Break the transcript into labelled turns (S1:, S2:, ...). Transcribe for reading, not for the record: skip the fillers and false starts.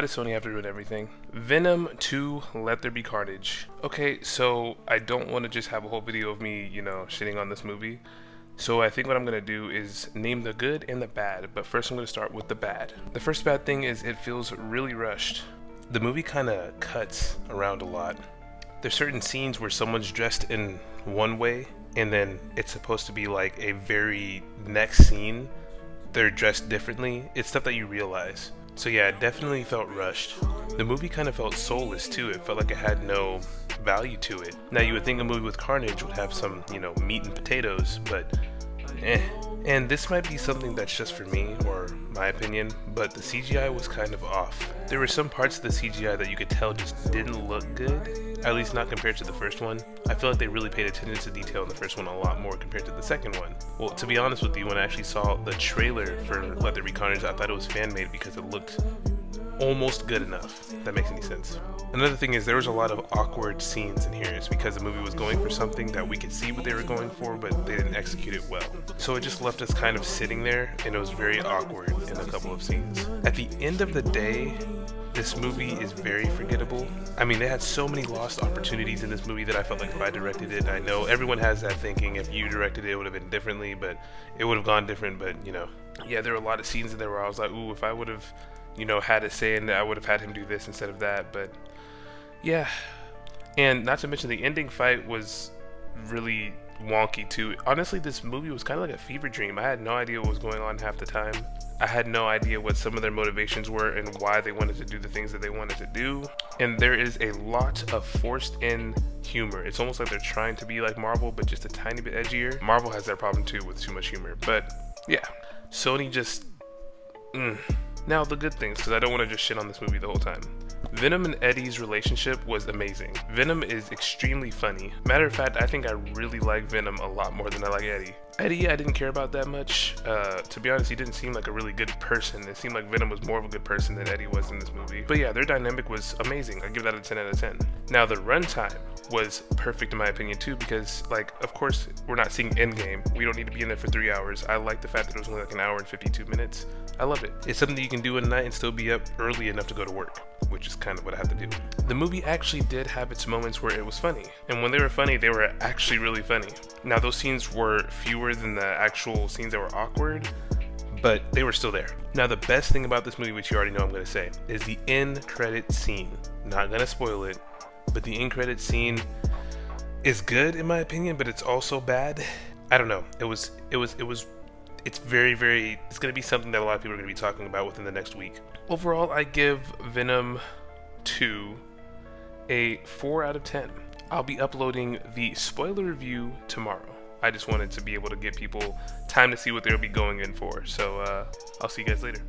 S1: why does Sony have to ruin everything? Venom 2, Let There Be Carnage. Okay, so I don't want to just have a whole video of me, shitting on this movie. So I think what I'm going to do is name the good and the bad, but first I'm going to start with the bad. The first bad thing is it feels really rushed. The movie kind of cuts around a lot. There's certain scenes where someone's dressed in one way, and then it's supposed to be like a very next scene they're dressed differently. It's stuff that you realize. So yeah, it definitely felt rushed. The movie kind of felt soulless too. It felt like it had no value to it. Now you would think a movie with Carnage would have some, meat and potatoes, but And this might be something that's just for me, or my opinion, but the CGI was kind of off. There were some parts of the CGI that you could tell just didn't look good, at least not compared to the first one. I feel like they really paid attention to detail in the first one a lot more compared to the second one. Well, to be honest with you, when I actually saw the trailer for Let There Be Carnage, I thought it was fan-made because it looked almost good enough, if that makes any sense. Another thing is there was a lot of awkward scenes in here. It's because the movie was going for something that we could see what they were going for, but they didn't execute it well. So it just left us kind of sitting there, and it was very awkward in a couple of scenes. At the end of the day, this movie is very forgettable. I mean, they had so many lost opportunities in this movie that I felt like if I directed it, I know everyone has that thinking, if you directed it, it would have been differently, but it would have gone different, but yeah, there were a lot of scenes in there where I was like, ooh, if I would have had a say in it, I would have had him do this instead of that, but yeah. And not to mention the ending fight was really wonky too. Honestly, this movie was kind of like a fever dream. I had no idea what was going on half the time. I had no idea what some of their motivations were and why they wanted to do the things that they wanted to do. And there is a lot of forced in humor. It's almost like they're trying to be like Marvel, but just a tiny bit edgier. Marvel has that problem too with too much humor, but yeah, Sony just Now the good things, because I don't want to just shit on this movie the whole time. Venom and Eddie's relationship was amazing. Venom is extremely funny. Matter of fact, I think I really like Venom a lot more than I like Eddie. Eddie, I didn't care about that much. To be honest, he didn't seem like a really good person. It seemed like Venom was more of a good person than Eddie was in this movie. But yeah, their dynamic was amazing. I give that a 10 out of 10. Now the runtime was perfect in my opinion too, because of course we're not seeing Endgame. We don't need to be in there for 3 hours. I like the fact that it was only like an hour and 52 minutes. I love it. It's something that you can do at night and still be up early enough to go to work, which is kind of what I have to do. The movie actually did have its moments where it was funny, and when they were funny, they were actually really funny. Now those scenes were fewer than the actual scenes that were awkward, but they were still there. Now the best thing about this movie, which you already know I'm going to say, is the end credit scene. Not going to spoil it, but the end credit scene is good in my opinion, but it's also bad. I don't know. It's going to be something that a lot of people are going to be talking about within the next week. Overall, I give Venom 2 a 4 out of 10. I'll be uploading the spoiler review tomorrow. I just wanted to be able to give people time to see what they'll be going in for. So I'll see you guys later.